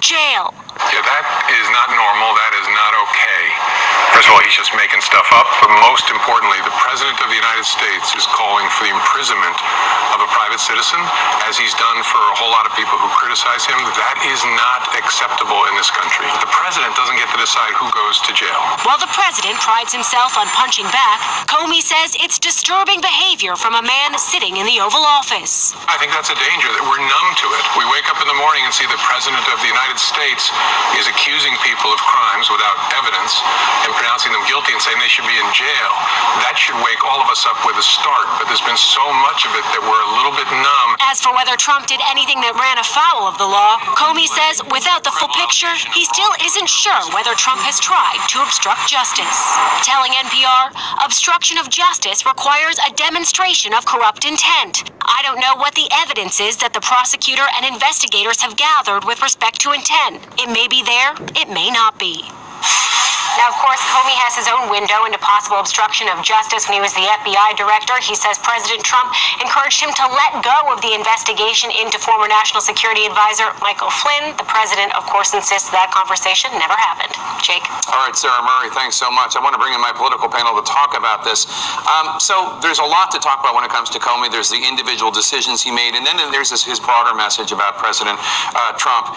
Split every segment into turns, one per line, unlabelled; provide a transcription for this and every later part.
jail.
Yeah, that is not normal. That is not okay. First of all, he's just making stuff up. But most importantly, the President of the United States is calling for the imprisonment of a private citizen, as he's done for a whole lot of people who criticize him. That is not acceptable in this country. The President doesn't get to decide who goes to jail.
While the President prides himself on punching back, Comey says it's disturbing behavior from a man sitting in the Oval Office.
I think that's a danger, that we're numb to it. We wake up in the morning and see the President of the United States is accusing people of crimes without evidence and pronouncing them guilty and saying they should be in jail. That should wake all of us up with a start, but there's been so much of it that we're a little bit numb.
As for whether Trump did anything that ran afoul of the law, Comey says without the full picture, he still isn't sure whether Trump has tried to obstruct justice. Telling NPR, obstruction of justice requires a demonstration of corrupt intent. I don't know what the evidence is that the prosecutor and investigators have gathered with respect to intent. It may be there, it may not be. Now, of course, Comey has his own window into possible obstruction of justice. When he was the FBI director, he says President Trump encouraged him to let go of the investigation into former National Security Advisor Michael Flynn. The president, of course, insists that conversation never happened. Jake?
All right, Sarah Murray, thanks so much. I want to bring in my political panel to talk about this. So there's a lot to talk about when it comes to Comey. There's the individual decisions he made, and then there's his broader message about President Trump.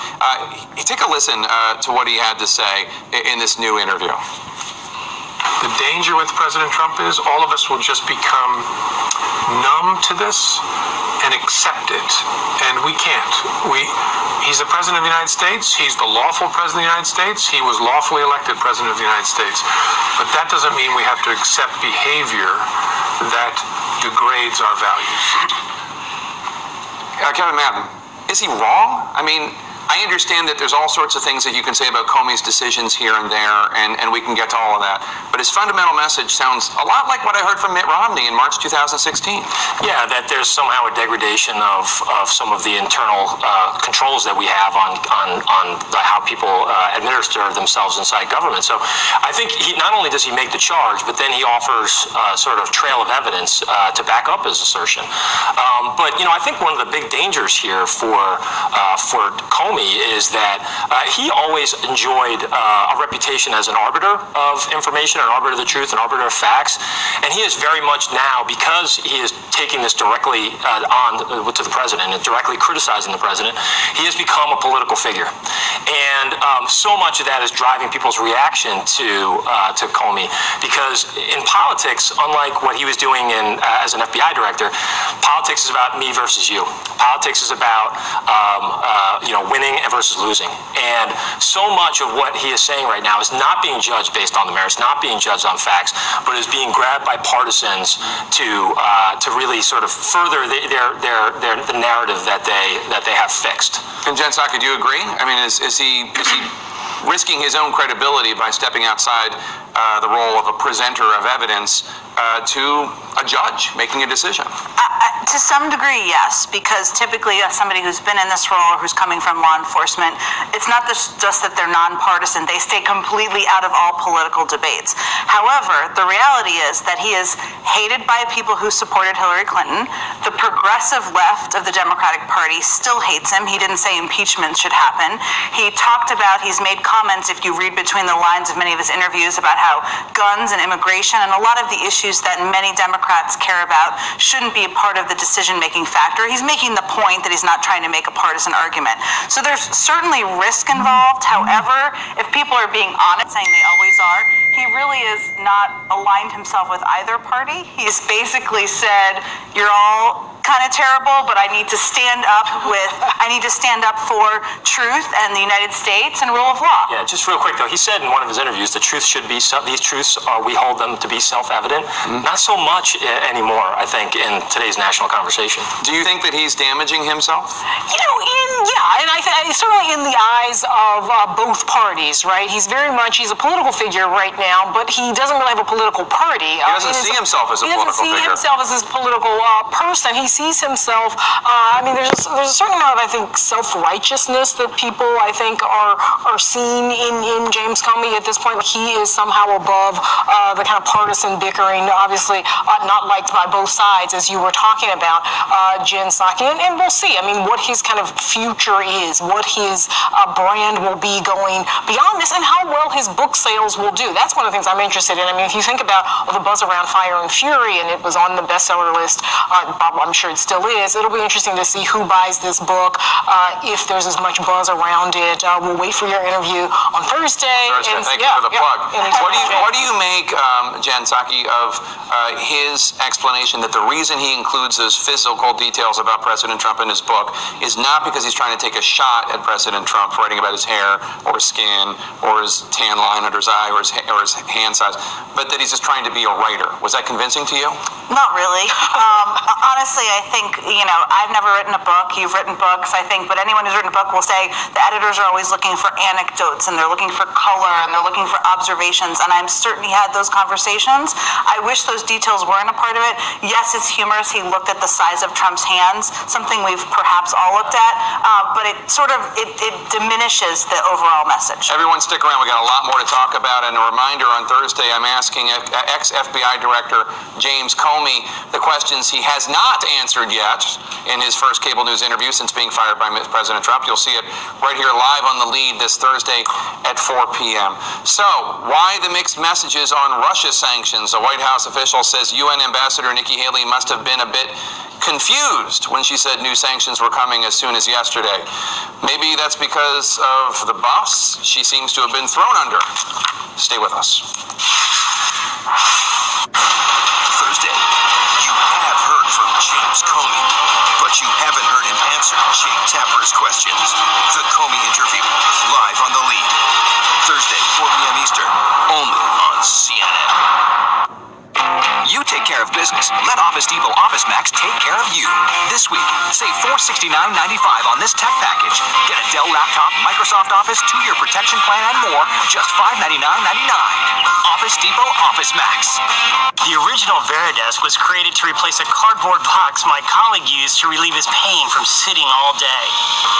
Take a listen to what he had to say in this new interview.
The danger with President Trump is all of us will just become numb to this and accept it. And we can't. He's the President of the United States. He's the lawful President of the United States. He was lawfully elected President of the United States. But that doesn't mean we have to accept behavior that degrades our values.
Kevin Madden, is he wrong? I mean, I understand that there's all sorts of things that you can say about Comey's decisions here and there, and we can get to all of that. But his fundamental message sounds a lot like what I heard from Mitt Romney in March 2016.
Yeah, that there's somehow a degradation of some of the internal controls that we have on how people administer themselves inside government. So I think not only does he make the charge, but then he offers sort of trail of evidence to back up his assertion. But I think one of the big dangers here for Comey is that he always enjoyed a reputation as an arbiter of information, an arbiter of the truth, an arbiter of facts, and he is very much now, because he is taking this directly on to the president and directly criticizing the president, he has become a political figure, and so much of that is driving people's reaction to Comey, because in politics, unlike what he was doing as an FBI director, politics is about me versus you. Politics is about winning versus losing. And so much of what he is saying right now is not being judged based on the merits, not being judged on facts, but is being grabbed by partisans to really sort of further the narrative that they have fixed.
And Jen Psaki, do you agree? I mean, is he risking his own credibility by stepping outside the role of a presenter of evidence to a judge making a decision?
To some degree, yes, because typically somebody who's been in this role or who's coming from law enforcement, it's not just that they're nonpartisan. They stay completely out of all political debates. However, the reality is that he is hated by people who supported Hillary Clinton. The progressive left of the Democratic Party still hates him. He didn't say impeachment should happen. He's made comments, if you read between the lines of many of his interviews, about how guns and immigration and a lot of the issues that many Democrats care about shouldn't be a part of the decision-making factor. He's making the point that he's not trying to make a partisan argument. So there's certainly risk involved. However, if people are being honest, saying they always are, he really is not aligned himself with either party. He's basically said, you're all kind of terrible, but I need to stand up for truth and the United States and rule of law.
Yeah, just real quick though, he said in one of his interviews, these truths we hold them to be self-evident. Not so much anymore, I think, in today's national conversation.
Do you think that he's damaging himself?
And I certainly in the eyes of both parties, right? He's a political figure right now, but he doesn't really have a political party.
He doesn't see himself as a political figure.
He doesn't see himself as a political person. He sees himself, there's a certain amount of, I think, self-righteousness that people, I think, are seeing in James Comey at this point. He is somehow above the kind of partisan bickering, obviously not liked by both sides, as you were talking about, Jen Psaki. And we'll see, what his kind of future is, what his brand will be going beyond this, and how well his book sales will do. That's one of the things I'm interested in. If you think about the buzz around Fire and Fury, and it was on the bestseller list, I'm sure it still is, it'll be interesting to see who buys this book, if there's as much buzz around it. We'll wait for your interview on Thursday.
Thank you for the plug. What do you make, Jen Psaki, of his explanation that the reason he includes those physical details about President Trump in his book is not because he's trying to take a shot at President Trump, writing about his hair or his skin or his tan line under his eye or his hand size, but that he's just trying to be a writer? Was that convincing to you?
Not really. Honestly, I think, I've never written a book. You've written books, I think, but anyone who's written a book will say the editors are always looking for anecdotes, and they're looking for color, and they're looking for observations, and I'm certain he had those conversations. I wish those details weren't a part of it. Yes, it's humorous. He looked at the size of Trump's hands, something we've perhaps all looked at, but it sort of, it diminishes the overall message.
Everyone stick around. We got a lot more to talk about, and a reminder, on Thursday, I'm asking ex-FBI Director James Comey the questions he has not answered yet in his first cable news interview since being fired by President Trump. You'll see it right here live on The Lead this Thursday at 4 p.m. So, why the mixed messages on Russia sanctions? A White House official says UN Ambassador Nikki Haley must have been a bit confused when she said new sanctions were coming as soon as yesterday. Maybe that's because of the bus she seems to have been thrown under. Stay with us.
Thursday, you have heard from James Comey, but you haven't heard him answer Jake Tapper's questions. The Comey Interview, live on The Lead. Thursday, 4 p.m. Eastern, only on CNN. You take care of business. Let Office Depot Office Max take care of you. This week, save $469.95 on this tech package. Get a Dell laptop, Microsoft Office, 2-year protection plan, and more, just $599.99. Office Depot Office Max.
The original Veridesk was created to replace a cardboard box my colleague used to relieve his pain from sitting all day.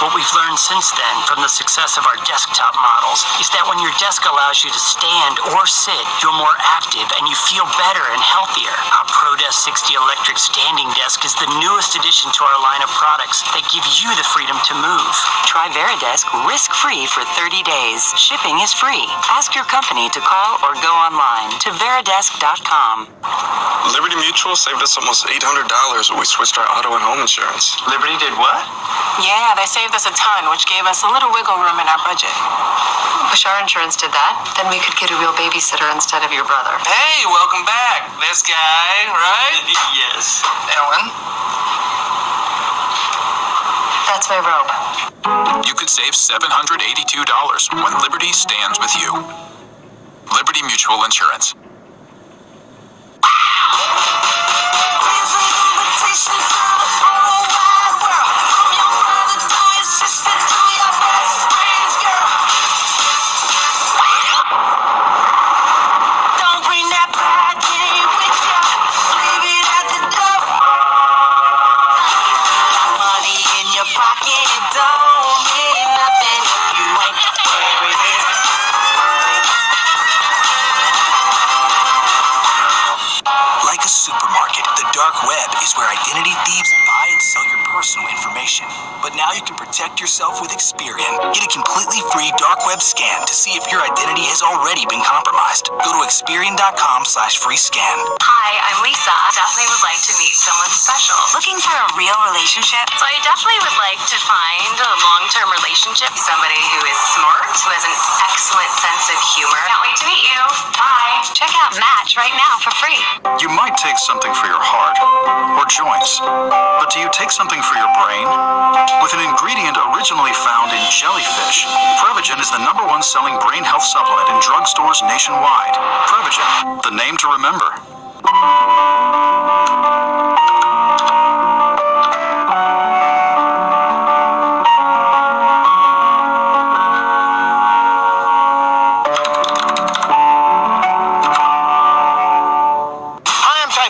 What we've learned since then from the success of our desktop models is that when your desk allows you to stand or sit, you're more active and you feel better and healthier. Our ProDesk 60 electric standing desk is the newest addition to our line of products that give you the freedom to move.
Try Veridesk risk-free for 30 days. Shipping is free. Ask your company to call or go online to veridesk.com.
Liberty Mutual saved us almost $800 when we switched our auto and home insurance.
Liberty did what?
Yeah, they saved us a ton, which gave us a little wiggle room in our budget.
Wish our insurance did that. Then we could get a real babysitter instead of your brother.
Hey, welcome back. This guy, right? Yes. Ellen?
That's my robe.
You could save $782 when Liberty stands with you. Liberty Mutual Insurance. Identity thieves buy and sell your personal information. But now you can protect yourself with Experian. Get a completely free dark web scan to see if your identity has already been compromised. Go to Experian.com/free scan.
Hi, I'm Lisa. Definitely would like to meet someone special. Looking for a real relationship? So I definitely would like to find a long-term relationship. Somebody who is smart, who has an excellent sense of humor. Can't wait to meet you. Bye. Check out Match right now for free.
You might take something for your heart or joints, but do you take something for your brain? With an ingredient originally found in jellyfish, Prevagen is the #1 selling brain health supplement in drugstores nationwide. Prevagen, the name to remember.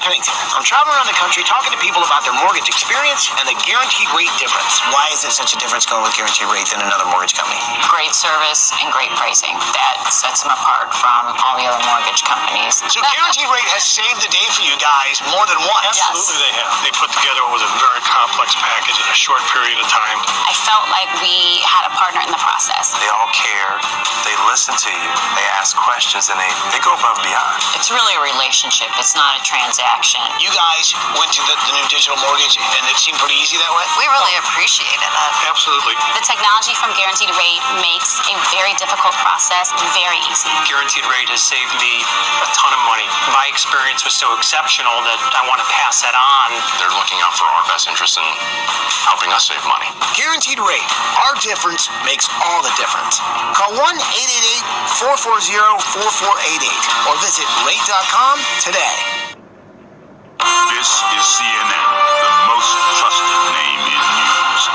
Pennington. I'm traveling around the country talking to people about their mortgage experience and the guaranteed rate difference. Why is it such a difference going with guaranteed rate than another mortgage company?
Great service and great pricing. That sets them apart from all the other mortgage companies.
So guaranteed rate has saved the day for you guys more than once.
Absolutely
they have. They put together what was a very complex package in a short period of time.
I felt like we had a partner in the process.
They all care. They listen to you. They ask questions and they go above and beyond.
It's really a relationship. It's not a transaction.
You guys went to the new digital mortgage and it seemed pretty easy that way?
We really appreciated it.
Absolutely.
The technology from Guaranteed Rate makes a very difficult process very easy.
Guaranteed Rate has saved me a ton of money. My experience was so exceptional that I want to pass that on.
They're looking out for our best interest in helping us save money.
Guaranteed Rate. Our difference makes all the difference. Call 1-888-440-4488 or visit rate.com today.
This is CNN, the most trusted name in news.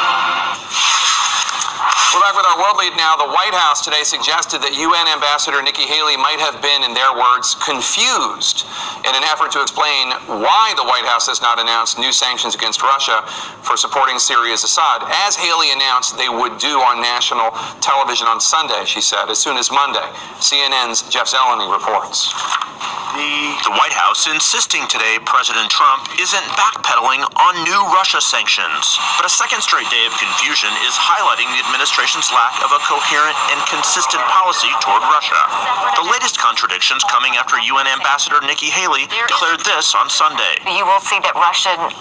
We're back with our world lead now. The White House today suggested that UN Ambassador Nikki Haley might have been, in their words, confused in an effort to explain why the White House has not announced new sanctions against Russia for supporting Syria's Assad, as Haley announced they would do on national television on Sunday, she said, as soon as Monday. CNN's Jeff Zeleny reports.
The White House insisting today President Trump isn't backpedaling on new Russia sanctions. But a second straight day of confusion is highlighting the administration's lack of a coherent and consistent policy toward Russia. The latest contradictions coming after UN Ambassador Nikki Haley declared this on Sunday.
You will see that Russian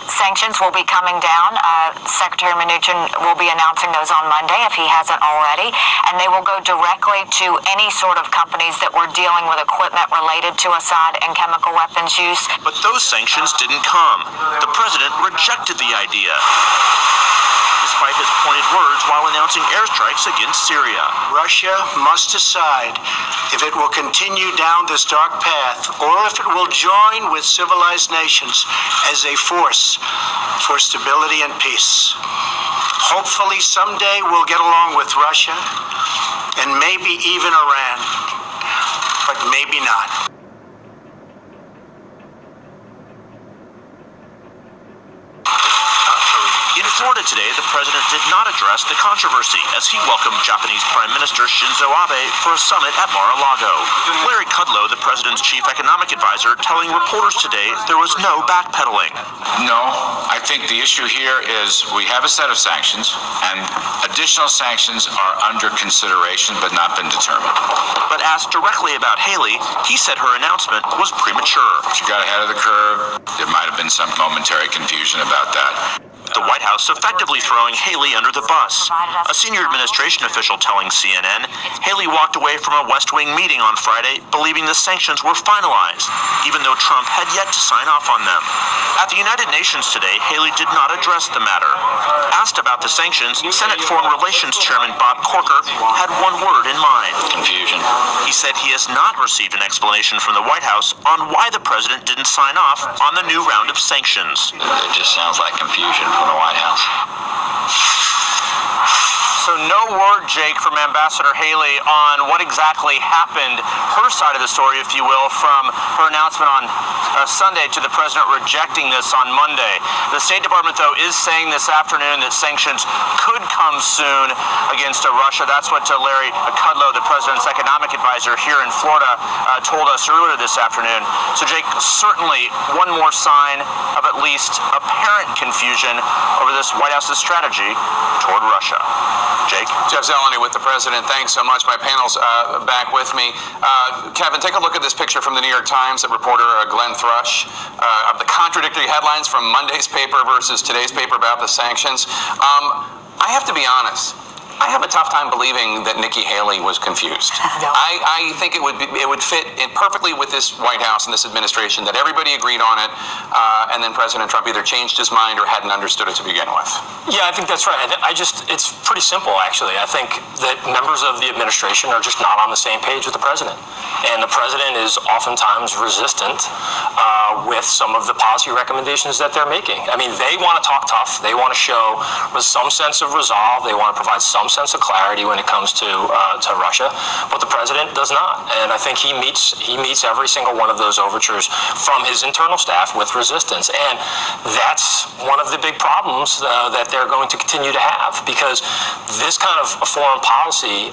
sanctions will be coming down. Secretary Mnuchin will be announcing those on Monday if he hasn't already. And they will go directly to any sort of companies that were dealing with equipment related to Assad and chemical weapons use.
But those sanctions didn't come. The president rejected the idea, despite his pointed words while announcing airstrikes against Syria.
Russia must decide if it will continue down this dark path or if it will join with civilized nations as a force for stability and peace. Hopefully someday we'll get along with Russia and maybe even Iran, but maybe not.
In Florida today, the president did not address the controversy as he welcomed Japanese Prime Minister Shinzo Abe for a summit at Mar-a-Lago. Larry Kudlow, the president's chief economic advisor, telling reporters today there was no backpedaling.
No, I think the issue here is we have a set of sanctions, and additional sanctions are under consideration but not been determined.
But asked directly about Haley, he said her announcement was premature.
She got ahead of the curve. There might have been some momentary confusion about that.
The White House effectively throwing Haley under the bus. A senior administration official telling CNN, Haley walked away from a West Wing meeting on Friday believing the sanctions were finalized, even though Trump had yet to sign off on them. At the United Nations today, Haley did not address the matter. Asked about the sanctions, Senate Foreign Relations Chairman Bob Corker had one word in mind.
Confusion.
He said he has not received an explanation from the White House on why the president didn't sign off on the new round of sanctions.
It just sounds like confusion from the White House.
So no word, Jake, from Ambassador Haley on what exactly happened, her side of the story, if you will, from her announcement on Sunday to the president rejecting this on Monday. The State Department, though, is saying this afternoon that sanctions could come soon against Russia. That's what Larry Kudlow, the president's economic advisor here in Florida, told us earlier this afternoon. So, Jake, certainly one more sign of at least apparent confusion over this White House's strategy toward Russia. Jake?
Jeff Zeleny with the president. Thanks so much. My panel's back with me. Kevin, take a look at this picture from the New York Times that reporter Glenn Thrush of the contradictory headlines from Monday's paper versus today's paper about the sanctions. I have to be honest. I have a tough time believing that Nikki Haley was confused.
No.
I think it would fit in perfectly with this White House and this administration that everybody agreed on it, and then President Trump either changed his mind or hadn't understood it to begin with.
Yeah, I think that's right. It's pretty simple, actually. I think that members of the administration are just not on the same page with the president. And the president is oftentimes resistant with with some of the policy recommendations that they're making. I mean, they want to talk tough. They want to show some sense of resolve. They want to provide some sense of clarity when it comes to Russia, but the president does not. And I think he meets every single one of those overtures from his internal staff with resistance. And that's one of the big problems that they're going to continue to have, because this kind of foreign policy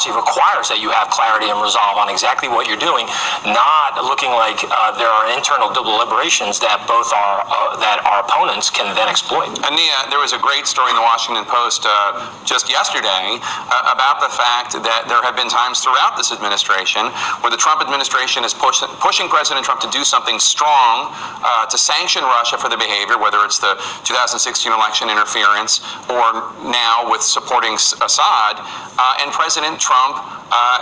requires that you have clarity and resolve on exactly what you're doing, not looking like there are internal deliberations that that our opponents can then exploit.
And Nia, there was a great story in the Washington Post just yesterday about the fact that there have been times throughout this administration where the Trump administration is pushing President Trump to do something strong to sanction Russia for the behavior, whether it's the 2016 election interference or now with supporting Assad, and President Trump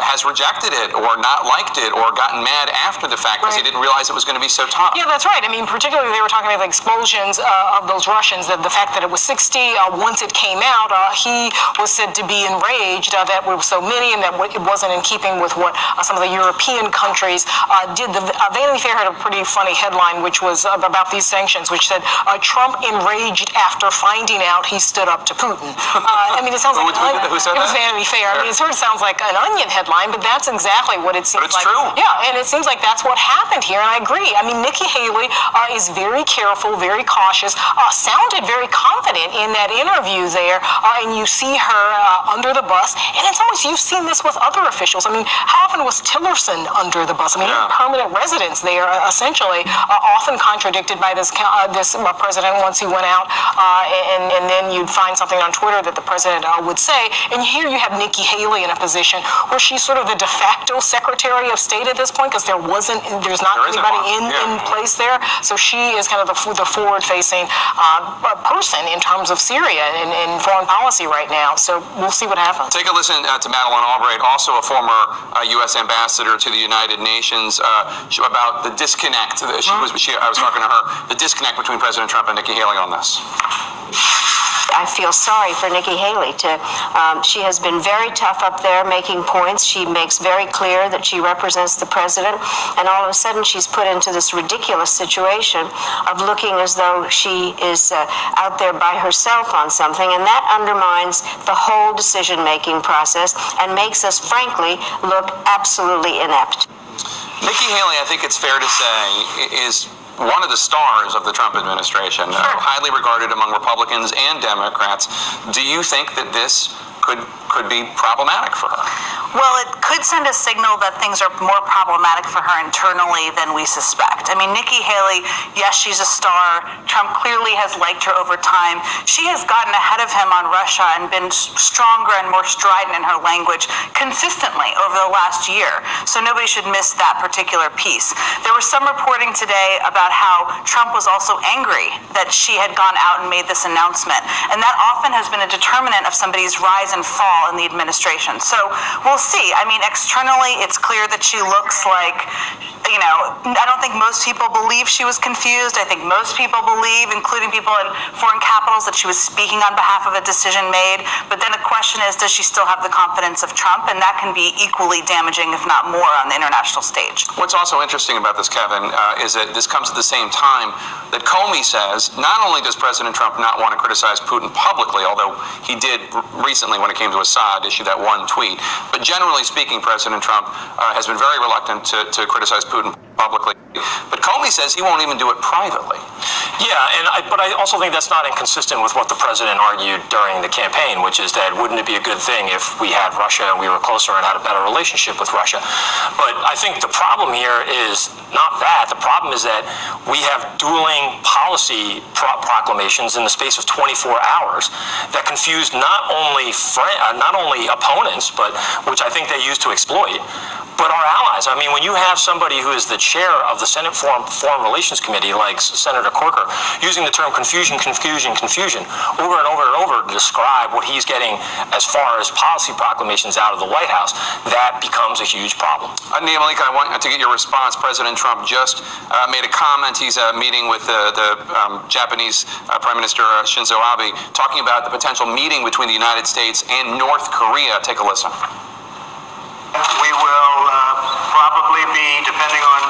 has rejected it or not liked it or gotten mad after the fact because he didn't realize it was going to be so tough.
Yeah, that's right. I mean, particularly they were talking about the explosions of those Russians, the fact that it was 60. Once it came out, he was said to be enraged that there were so many and that it wasn't in keeping with what some of the European countries did. The Vanity Fair had a pretty funny headline, which was about these sanctions, which said, Trump enraged after finding out he stood up to Putin. I mean, it sounds like
who said
it was
that?
Vanity Fair. I mean, it sort of sounds like an Onion headline, but that's exactly what it seems like.
But it's true.
Yeah, and it seems like that's what happened here, and I agree. I mean, Nikki Haley is very careful, very cautious, sounded very confident in that interview there, and you see her under the bus, and in some ways you've seen this with other officials. I mean, how often was Tillerson under the bus? I mean, permanent residents there, essentially, often contradicted by this president once he went out, and then you'd find something on Twitter that the president would say, and here you have Nikki Haley in a position where she's sort of the de facto Secretary of State at this point, because there's not anybody in place there. So she is kind of the forward-facing person in terms of Syria and foreign policy right now. So we'll see what happens.
Take a listen to Madeleine Albright, also a former U.S. ambassador to the United Nations, about the disconnect. I was talking to her, the disconnect between President Trump and Nikki Haley on this.
I feel sorry for Nikki Haley. She has been very tough up there making points. She makes very clear that she represents the president, and all of a sudden she's put into this ridiculous situation of looking as though she is out there by herself on something, and that undermines the whole decision-making process and makes us, frankly, look absolutely inept.
Nikki Haley, I think it's fair to say, is one of the stars of the Trump administration, highly regarded among Republicans and Democrats. Do you think that this could be problematic for her?
Well, it could send a signal that things are more problematic for her internally than we suspect. I mean, Nikki Haley, yes, she's a star. Trump clearly has liked her over time. She has gotten ahead of him on Russia and been stronger and more strident in her language consistently over the last year. So nobody should miss that particular piece. There was some reporting today about how Trump was also angry that she had gone out and made this announcement. And that often has been a determinant of somebody's rise and fall in the administration. So we'll see. I mean, externally, it's clear that she looks like, I don't think most people believe she was confused. I think most people believe, including people in foreign capitals, that she was speaking on behalf of a decision made. But then the question is, does she still have the confidence of Trump? And that can be equally damaging, if not more, on the international stage.
What's also interesting about this, Kevin, is that this comes at the same time that Comey says not only does President Trump not want to criticize Putin publicly, although he did recently when it came to Assad issue that one tweet, but generally speaking, President Trump has been very reluctant to criticize Putin publicly. But Comey says he won't even do it privately.
Yeah, but I also think that's not inconsistent with what the president argued during the campaign, which is that wouldn't it be a good thing if we had Russia and we were closer and had a better relationship with Russia? But I think the problem here is not that. The problem is that we have dueling policy proclamations in the space of 24 hours that confused not only opponents, but which I think they use to exploit, but our allies. I mean, when you have somebody who is the chair of the Senate Foreign Relations Committee, like Senator Corker, using the term confusion over and over and over to describe what he's getting as far as policy proclamations out of the White House, that becomes a huge problem.
Nia Malika, I want to get your response. President Trump just made a comment. He's meeting with the Japanese Prime Minister Shinzo Abe, talking about the potential meeting between the United States and North Korea. Take a listen.
We will probably be, depending on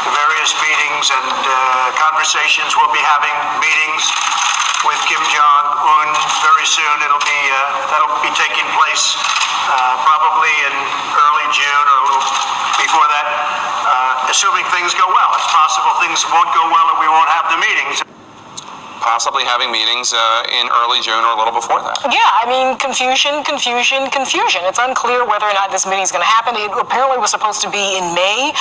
to various meetings and conversations. We'll be having meetings with Kim Jong-un very soon. That'll be taking place probably in early June or a little before that, assuming things go well. It's possible things won't go well and we won't have the meetings.
Possibly having meetings in early June or a little before that.
Yeah, I mean, confusion. It's unclear whether or not this meeting is going to happen. It apparently was supposed to be in May.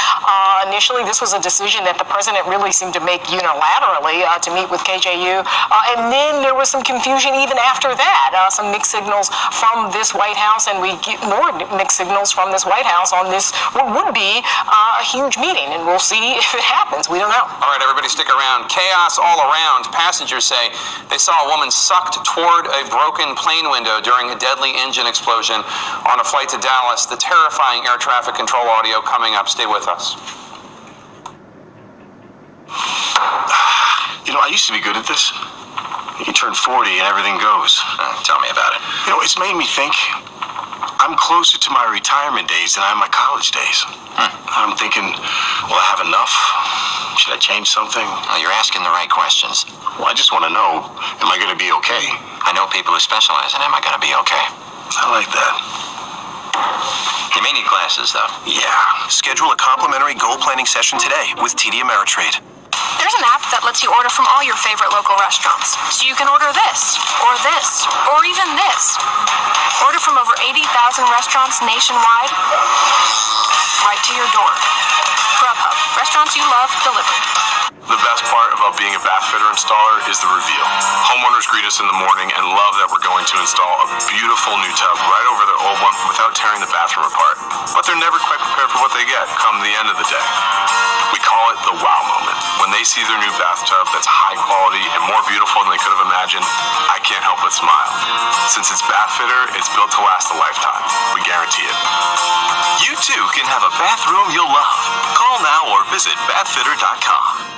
Initially, this was a decision that the president really seemed to make unilaterally to meet with KJU. And then there was some confusion even after that. Some mixed signals from this White House, and we get more mixed signals from this White House on this, what would be a huge meeting. And we'll see if it happens. We don't know.
All right, everybody stick around. Chaos all around. Passengers say they saw a woman sucked toward a broken plane window during a deadly engine explosion on a flight to Dallas. The terrifying air traffic control audio coming up. Stay with us.
You know, I used to be good at this. You turn 40 and everything goes.
Tell me about it.
You know, it's made me think I'm closer to my retirement days than I am my college days. I'm thinking, will I have enough? Should I change something?
Well, you're asking the right questions.
Well, I just want to know, am I going to be okay?
I know people who specialize in am I going to be okay?
I like that.
You may need glasses, though.
Yeah.
Schedule a complimentary goal planning session today with TD Ameritrade.
There's an app that lets you order from all your favorite local restaurants. So you can order this, or even this. Order from over 80,000 restaurants nationwide, right to your door. Grubhub, restaurants you love, delivered.
The best part about being a bath fitter installer is the reveal. Homeowners greet us in the morning and love that we're going to install a beautiful new tub right over their old one without tearing the bathroom apart. But they're never quite prepared for what they get come the end of the day. We call it the wow moment. When they see their new bathtub that's high quality and more beautiful than they could have imagined, I can't help but smile. Since it's Bath Fitter, it's built to last a lifetime. We guarantee it.
You too can have a bathroom you'll love. Call now or visit bathfitter.com.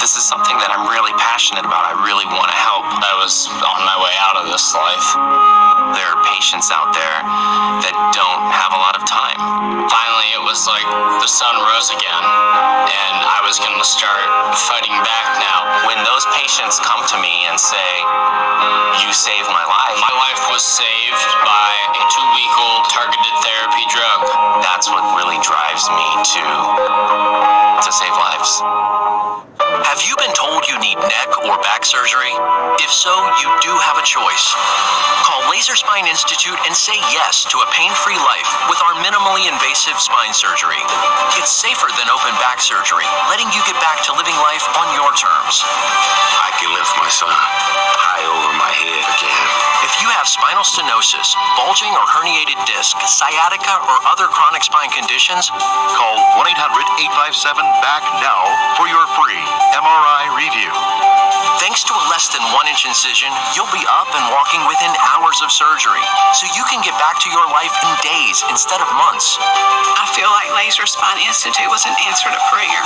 This is something that I'm really passionate about. I really want to help. I was on my way out of this life. There are patients out there that don't have a lot of time. Finally, it was like the sun rose again, and I was going to start fighting back now. When those patients come to me and say, "You saved my life," my life was saved by a 2-week-old targeted therapy drug. That's what really drives me to save lives.
Have you been told you need neck or back surgery? If so, you do have a choice. Call Laser Spine Institute and say yes to a pain-free life with our minimally invasive spine surgery. It's safer than open back surgery, letting you get back to living life on your terms.
I can lift my son high over my head again.
If you have spinal stenosis, bulging or herniated disc, sciatica, or other chronic spine conditions,
call 1-800-857-BACK now for your free MRI review.
Thanks to a less than 1-inch incision, you'll be up and walking within hours of surgery, so you can get back to your life in days instead of months.
I feel like Laser Spine Institute was an answer to prayer.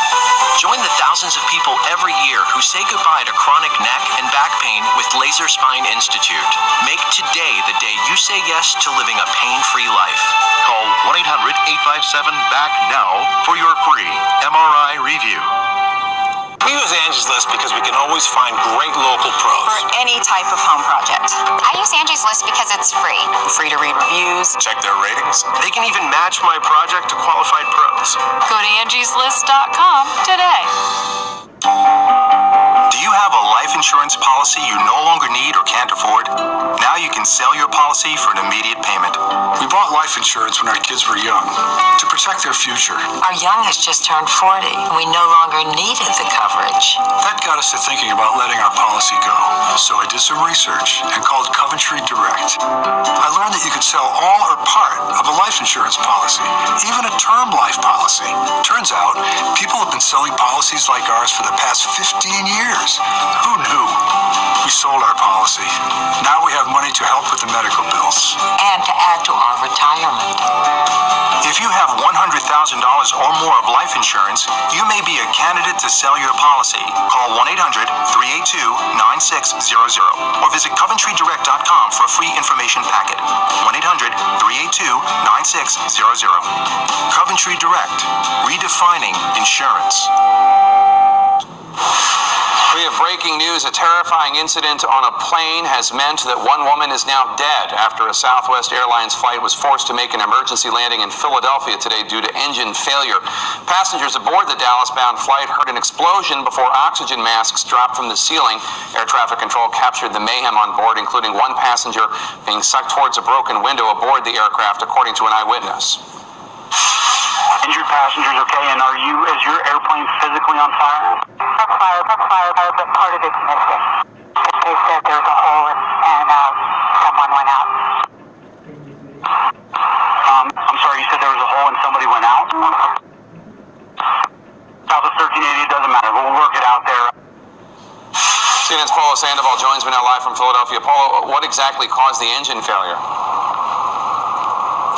Join the thousands of people every year who say goodbye to chronic neck and back pain with Laser Spine Institute. Make today the day you say yes to living a pain-free life.
Call 1-800-857-BACK now for your free MRI review.
We use Angie's List because we can always find great local pros.
For any type of home project.
I use Angie's List because it's free.
Free to read reviews.
Check their ratings.
They can even match my project to qualified pros.
Go to angieslist.com today.
Do you have a life insurance policy you no longer need or can't afford? Now you can sell your policy for an immediate payment.
We bought life insurance when our kids were young to protect their future.
Our youngest just turned 40. We no longer needed the coverage.
That got us to thinking about letting our policy go. So I did some research and called Coventry Direct. I learned that you could sell all or part of a life insurance policy, even a term life policy. Turns out, people have been selling policies like ours for the past 15 years. Who knew? We sold our policy. Now we have money to help with the medical bills.
And to add to our retirement.
If you have $100,000 or more of life insurance, you may be a candidate to to sell your policy, call 1-800-382-9600 or visit CoventryDirect.com for a free information packet. 1-800-382-9600. Coventry Direct, redefining insurance.
We have breaking news. A terrifying incident on a plane has meant that one woman is now dead after a Southwest Airlines flight was forced to make an emergency landing in Philadelphia today due to engine failure. Passengers aboard the Dallas-bound flight heard an explosion before oxygen masks dropped from the ceiling. Air traffic control captured the mayhem on board, including one passenger being sucked towards a broken window aboard the aircraft, according to an eyewitness.
Injured passengers, okay, and is your airplane physically on fire?
That's fire, but part of it's missing. They said there was a hole and someone went out.
I'm sorry, you said there was a hole and somebody went out? Southwest 1380, it doesn't matter, we'll work it out there.
CNN's Polo Sandoval joins me now live from Philadelphia. Polo, what exactly caused the engine failure?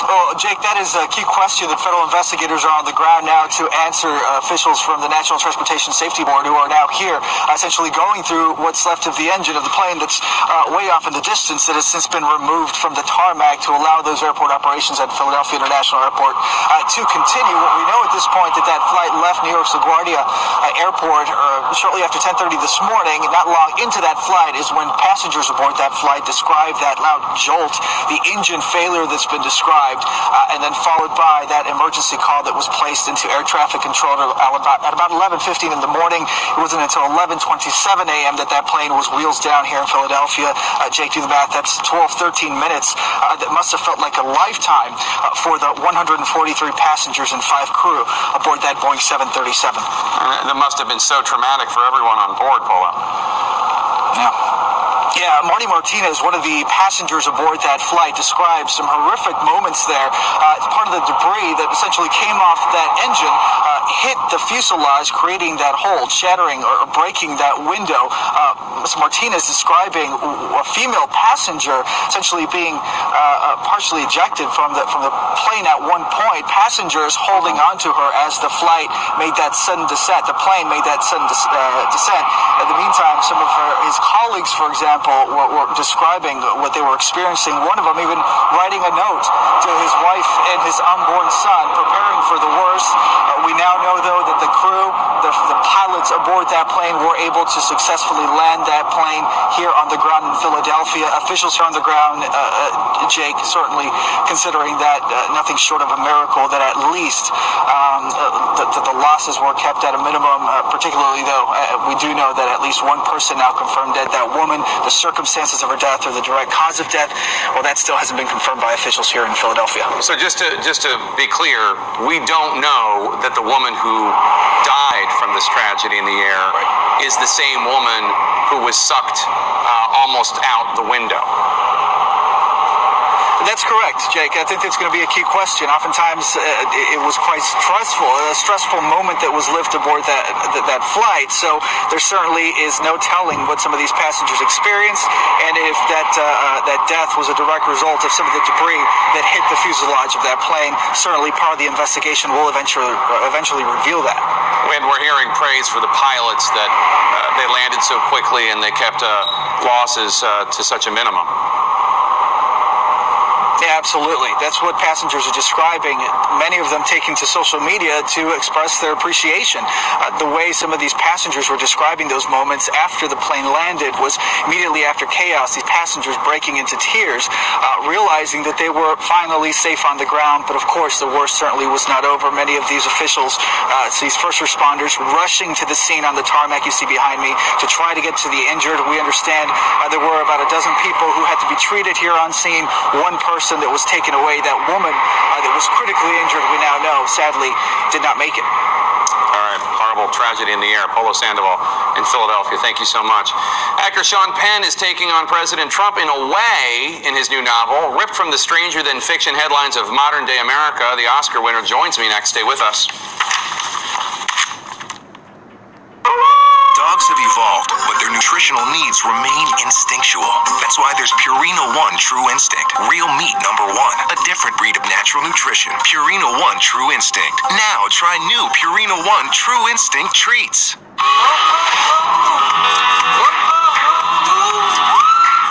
Well, Jake, that is a key question that federal investigators are on the ground now to answer. Officials from the National Transportation Safety Board who are now here essentially going through what's left of the engine of the plane that's way off in the distance that has since been removed from the tarmac to allow those airport operations at Philadelphia International Airport to continue. What we know at this point that flight left New York's LaGuardia Airport shortly after 10:30 this morning. Not long into that flight is when passengers aboard that flight described that loud jolt, the engine failure that's been described. And then followed by that emergency call that was placed into air traffic control at about 11:15 in the morning. It wasn't until 11:27 a.m. that plane was wheels down here in Philadelphia. Jake, do the math. That's 13 minutes. That must have felt like a lifetime for the 143 passengers and 5 crew aboard that Boeing 737.
That must have been so traumatic for everyone on board, Polo.
Yeah, Marty Martinez, one of the passengers aboard that flight, describes some horrific moments there. Part of the debris that essentially came off that engine hit the fuselage, creating that hole, shattering or breaking that window. Mr. Martinez describing a female passenger essentially being partially ejected from the plane at one point. Passengers holding onto her as the flight made that sudden descent. The plane made that sudden descent. In the meantime, some of his colleagues, for example, were describing what they were experiencing. One of them even writing a note to his wife and his unborn son, preparing for the worst. We now know, though, that the crew, the pilots aboard that plane were able to successfully land that plane here on the ground in Philadelphia. Officials here on the ground, Jake, certainly considering that nothing short of a miracle that at least the losses were kept at a minimum, particularly, though, we do know that at least one person now confirmed dead. That woman, the circumstances of her death or the direct cause of death, well, that still hasn't been confirmed by officials here in Philadelphia.
So just to be clear, we don't know that the woman who died from this tragedy in the air is the same woman who was sucked almost out the window.
That's correct, Jake. I think that's going to be a key question. Oftentimes, it was quite a stressful moment that was lived aboard that flight. So there certainly is no telling what some of these passengers experienced, and if that death was a direct result of some of the debris that hit the fuselage of that plane. Certainly, part of the investigation will eventually reveal that.
And we're hearing praise for the pilots that they landed so quickly and they kept losses to such a minimum.
Yeah, absolutely. That's what passengers are describing. Many of them taking to social media to express their appreciation. The way some of these passengers were describing those moments after the plane landed was immediately after chaos, these passengers breaking into tears, realizing that they were finally safe on the ground. But of course, the worst certainly was not over. Many of these officials, these first responders, rushing to the scene on the tarmac you see behind me to try to get to the injured. We understand there were about a dozen people who had to be treated here on scene. One person that was taken away, that woman that was critically injured, we now know, sadly, did not make it.
All right, horrible tragedy in the air. Polo Sandoval in Philadelphia, thank you so much. Actor Sean Penn is taking on President Trump in a way in his new novel, ripped from the stranger-than-fiction headlines of modern-day America. The Oscar winner joins me next. Stay with us.
Dogs have evolved, but their nutritional needs remain instinctual. That's why there's Purina One True Instinct. Real meat #1. A different breed of natural nutrition. Purina One True Instinct. Now try new Purina One True Instinct treats.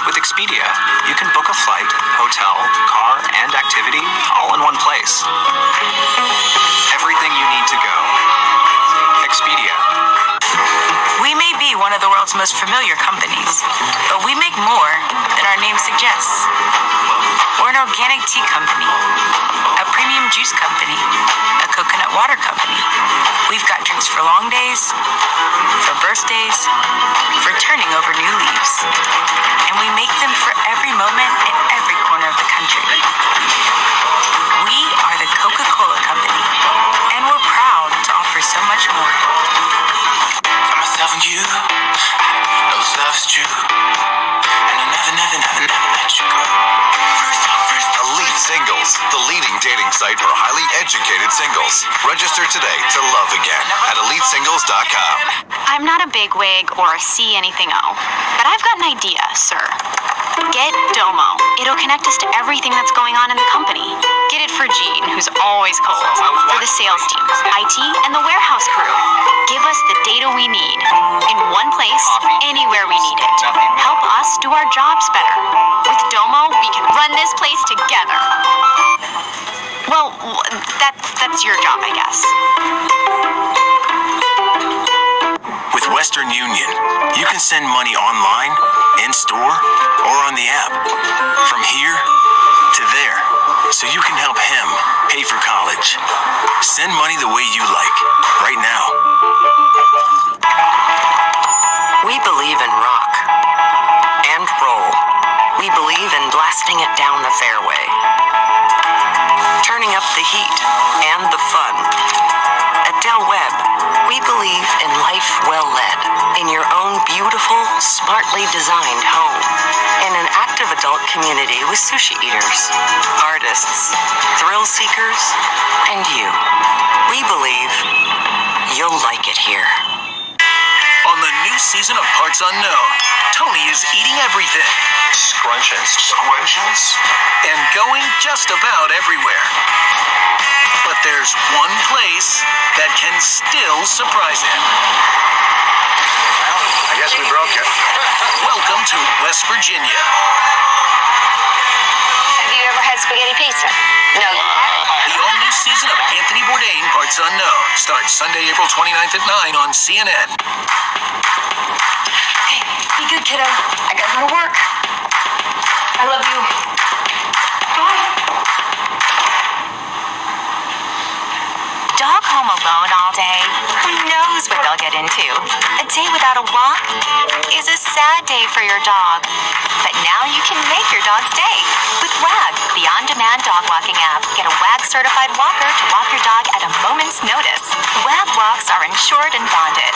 With Expedia, you can book a flight, hotel, car, and activity all in one place. Everything you need to go. Expedia.
We may be one of the world's most familiar companies, but we make more than our name suggests. We're an organic tea company, a premium juice company, a coconut water company. We've got drinks for long days, for birthdays, for turning over new leaves. And we make them for every moment in every corner of the country. We are the Coca-Cola Company, and we're proud to offer so much more.
For myself and you, I know this love is true. And I never let you go.
Elite Singles, the leading dating site for highly educated singles. Register today to love again at elitesingles.com.
I'm not a bigwig or a see anything O, but I've got an idea, sir. Get Domo. It'll connect us to everything that's going on in the company. Get it for Gene, who's always cold, for the sales team, IT, and the warehouse crew. Give us the data we need, in one place, anywhere we need it. Help us do our jobs better. With Domo, we can run this place together. Well, that's your job, I guess.
With Western Union, you can send money online, in-store, or on the app. From here to there, so you can help him pay for college. Send money the way you like, right now.
We believe in rock and roll. We believe in blasting it down the fairway, turning up the heat and the fun. At Del Webb, we believe in life well led, in your own beautiful, smartly designed home, in an active adult community with sushi eaters, artists, thrill seekers, and you. We believe you'll like it here.
On the new season of Parts Unknown, Tony is eating everything. Scrunchions? And going just about everywhere. But there's one place that can still surprise him. Well, I guess we broke it. Welcome to West Virginia.
Have you ever had spaghetti pizza? No, you haven't.
The all-new season of Anthony Bourdain, Parts Unknown, starts Sunday, April 29th at 9 on CNN.
Hey, be good, kiddo. I gotta go to work. I love you. Bye. Dog home alone all day? Who knows what they'll get into? A day without a walk is a sad day for your dog. But now you can make your dog's day with WAG, the on-demand dog walking app. Get a WAG-certified walker to walk your dog at a moment's notice. WAG walks are insured and bonded.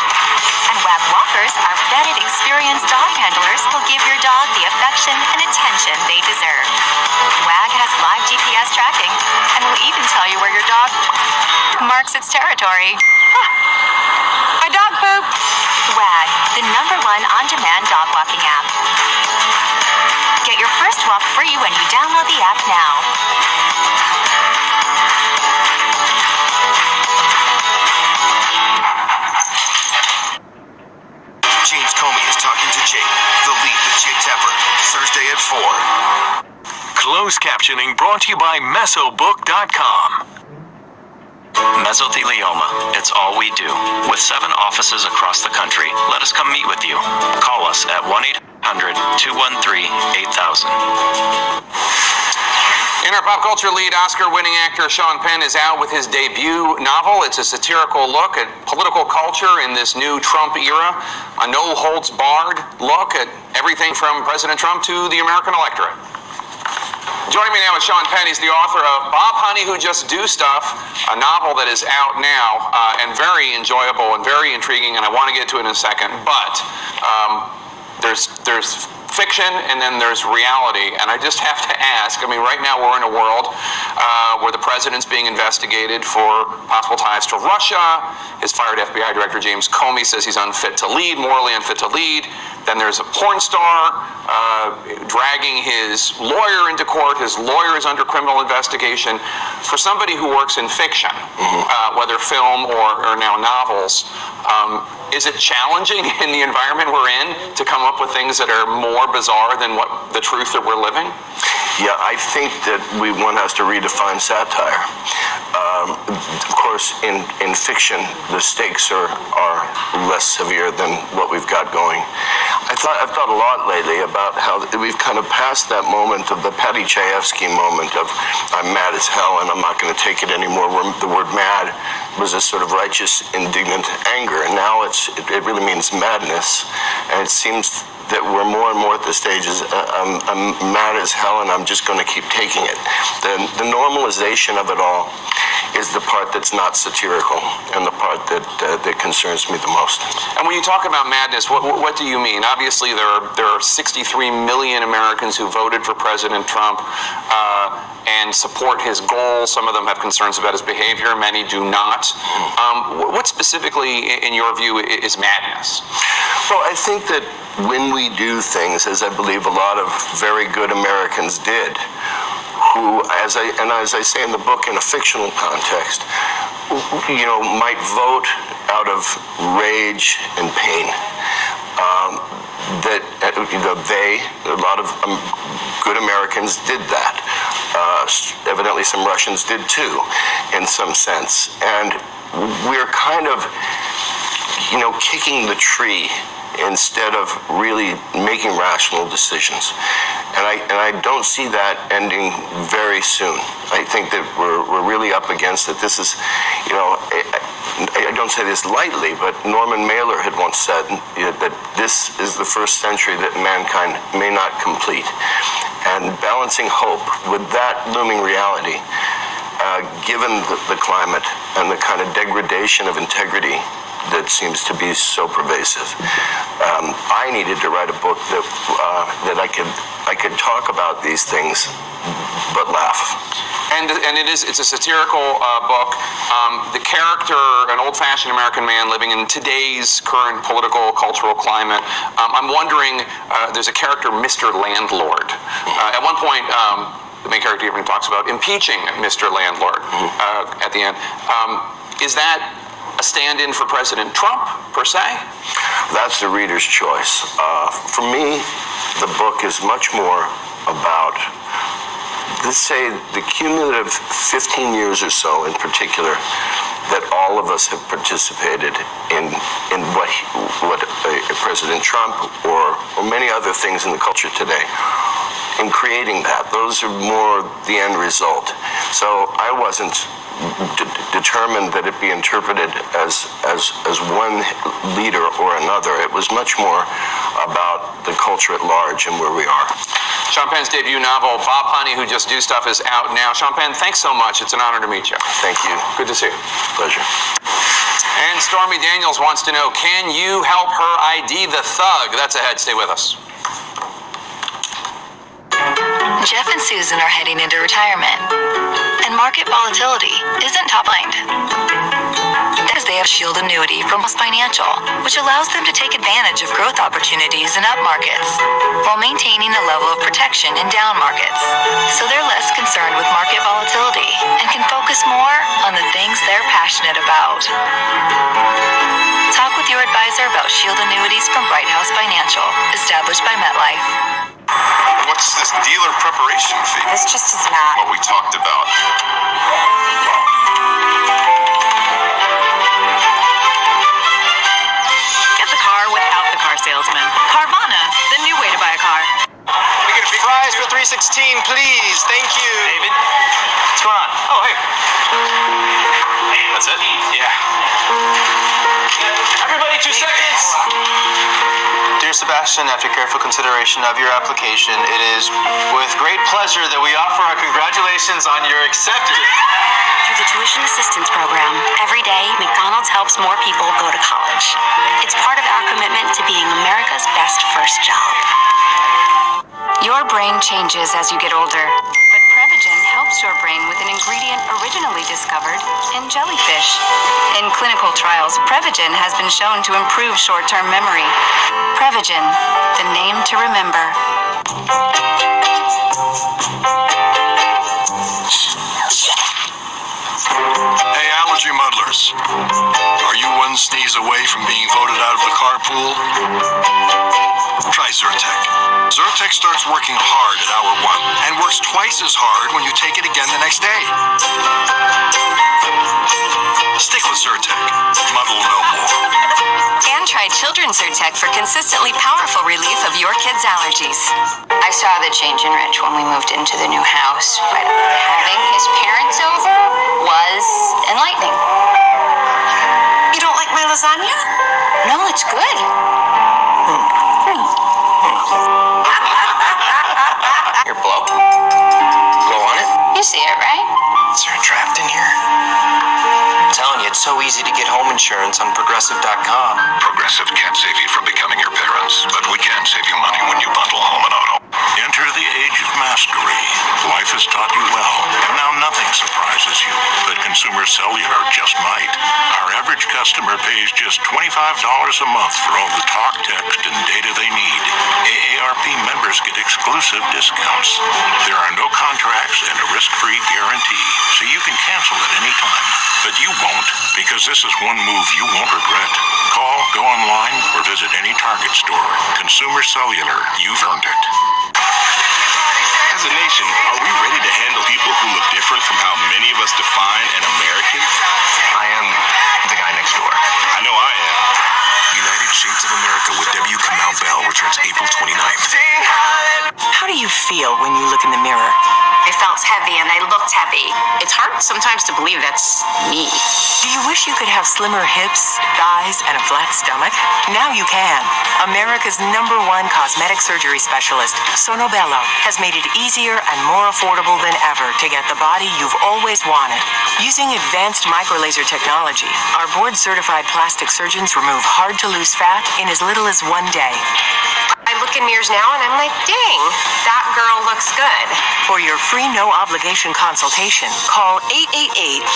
And WAG walkers are vetted, experienced dog handlers who'll give your dog the affection and attention they deserve. WAG has live GPS tracking and will even tell you where your dog marks its territory.
My dog poop.
WAG, the #1 on-demand dog walking app. Get your first walk free when you download the app now.
James Comey is talking to Jake, the lead with Jake Tapper, Thursday at 4. Closed captioning brought to you by Mesobook.com.
Mesothelioma. It's all we do. With 7 offices across the country, let us come meet with you. Call us at 1-800-213-8000.
In our pop culture lead, Oscar-winning actor Sean Penn is out with his debut novel. It's a satirical look at political culture in this new Trump era, a no-holds-barred look at everything from President Trump to the American electorate. Joining me now is Sean Penn. He's the author of Bob Honey Who Just Do Stuff, a novel that is out now and very enjoyable and very intriguing, and I want to get to it in a second. But there's fiction and then there's reality. And I just have to ask, I mean, right now we're in a world where the president's being investigated for possible ties to Russia. His fired FBI director, James Comey, says he's unfit to lead, morally unfit to lead. Then there's a porn star dragging his lawyer into court. His lawyer is under criminal investigation. For somebody who works in fiction, whether film or now novels, is it challenging in the environment we're in to come up with things that are more bizarre than what the truth that we're living?
Yeah, I think that one has to redefine satire. Of course, in fiction, the stakes are less severe than what we've got going. I've thought a lot lately about how we've kind of passed that moment of the Patty Chayefsky moment of I'm mad as hell and I'm not going to take it anymore. Where the word mad was a sort of righteous, indignant anger, and now it really means madness. And it seems that we're more and more at the stages, I'm mad as hell and I'm just going to keep taking it. The normalization of it all is the part that's not satirical and the part that concerns me the most.
And when you talk about madness, what do you mean? Obviously, there are 63 million Americans who voted for President Trump and support his goals. Some of them have concerns about his behavior. Many do not. What specifically, in your view, is madness?
Well, I think that when we do things, as I believe a lot of very good Americans did, who, as I say in the book, in a fictional context, might vote out of rage and pain. A lot of good Americans did that. Evidently, some Russians did too, in some sense. And we're kind of, kicking the tree instead of really making rational decisions. And I don't see that ending very soon. I think that we're really up against it. This is, I don't say this lightly, but Norman Mailer had once said that this is the first century that mankind may not complete. And balancing hope with that looming reality, given the climate and the kind of degradation of integrity that seems to be so pervasive, I needed to write a book that I could talk about these things but laugh.
And it's a satirical book. The character, an old-fashioned American man living in today's current political, cultural climate. I'm wondering, there's a character, Mr. Landlord. At one point, the main character even talks about impeaching Mr. Landlord at the end. Is that a stand-in for President Trump, per se?
That's the reader's choice. For me, the book is much more about, let's say, the cumulative 15 years or so in particular that all of us have participated in what President Trump or many other things in the culture today, in creating that. Those are more the end result. So I wasn't determined that it be interpreted as one leader or another. It was much more about the culture at large and where we are.
Sean Penn's debut novel, Bob Honey, Who Just Do Stuff, is out now. Sean Penn, thanks so much. It's an honor to meet you.
Thank you.
Good to see you.
Pleasure.
And Stormy Daniels wants to know, can you help her ID the thug? That's ahead. Stay with us.
Jeff and Susan are heading into retirement, and market volatility isn't top mind. As they have Shield annuity from Financial, which allows them to take advantage of growth opportunities in up markets while maintaining a level of protection in down markets. So they're less concerned with market volatility and can focus more on the things they're passionate about. Talk with your advisor about Shield annuities from Bright House Financial, established by MetLife.
What's this dealer preparation fee?
This just is not
what we talked about.
Get the car without the car salesman. Carvana, the new way to buy a car.
We get fries for $3.16, please. Thank you.
David, what's going on?
Oh, hey.
That's it?
Yeah. Everybody, 2 seconds. Dear Sebastian, after careful consideration of your application, it is with great pleasure that we offer our congratulations on your acceptance.
Through the Tuition Assistance Program, every day, McDonald's helps more people go to college. It's part of our commitment to being America's best first job. brain changes as you get older, but Prevagen helps your brain with an ingredient originally discovered in jellyfish. In clinical trials, Prevagen has been shown to improve short-term memory. Prevagen, the name to remember.
Hey, allergy muddlers. Are you one sneeze away from being voted out of the carpool? Try Zyrtec. Zyrtec starts working hard at hour 1 and works twice as hard when you take it again the next day. Stick with Zyrtec. Muddle no more.
And try Children's Zyrtec for consistently powerful relief of your kids' allergies.
I saw the change in Rich when we moved into the new house, but having his parents over was enlightening.
You don't like my lasagna?
No, it's good.
Your blow? Blow on it?
You see it, right?
Is there a draft in here? I'm telling you, it's so easy to get home insurance on Progressive.com.
Progressive can't save you from becoming your parents, but we can save you money when you bundle home and auto. Enter the age of mastery. Life has taught you well, and now nothing surprises you. But Consumer Cellular just might. Our average customer pays just $25 a month for all the talk, text, and data they need. AARP members get exclusive discounts. There are no contracts and a risk-free guarantee, so you can cancel at any time. But you won't, because this is one move you won't regret. Call, go online, or visit any Target store. Consumer Cellular, you've earned it.
As a nation, are we ready to handle people who look different from how many of us define an American?
I am the guy next door.
I know I am.
United States of America with W. Kamau Bell returns April 29th.
How do you feel when you look in the mirror?
I felt heavy and I looked heavy. It's hard sometimes to believe that's me.
Do you wish you could have slimmer hips, thighs, and a flat stomach? Now you can. America's #1 cosmetic surgery specialist, Sonobello, has made it easier and more affordable than ever to get the body you've always wanted. Using advanced microlaser technology, our board-certified plastic surgeons remove hard-to-lose fat in as little as 1 day.
I look in mirrors now and I'm like, dang, that girl looks good.
For your free no-obligation consultation, call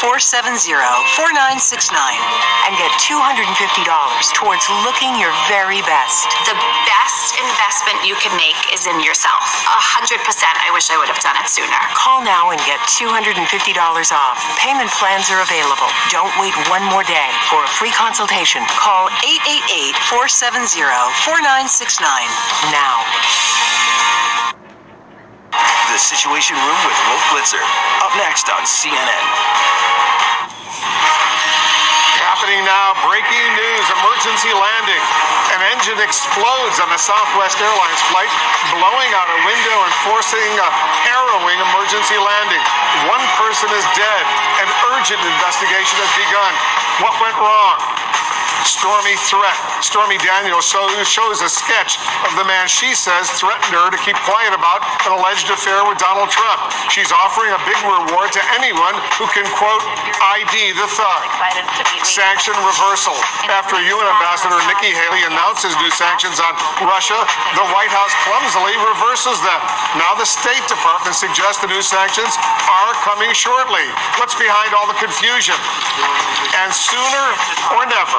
888-470-4969 and get $250 towards looking your very best.
The best investment you can make is in yourself. 100%. I wish I would have done it sooner.
Call now and get $250 off. Payment plans are available. Don't wait one more day. For a free consultation, call 888-470-4969 now.
The Situation Room with Wolf Blitzer. Up next on CNN.
Happening now, breaking news, emergency landing. An engine explodes on a Southwest Airlines flight, blowing out a window and forcing a harrowing emergency landing. One person is dead. An urgent investigation has begun. What went wrong? Stormy Daniel shows a sketch of the man she says threatened her to keep quiet about an alleged affair with Donald Trump. She's offering a big reward to anyone who can, quote, ID the thug. Sanction reversal. After UN Ambassador Nikki Haley announces new sanctions on Russia, the White House clumsily reverses them. Now the State Department suggests the new sanctions are coming shortly. What's behind all the confusion? And sooner or never,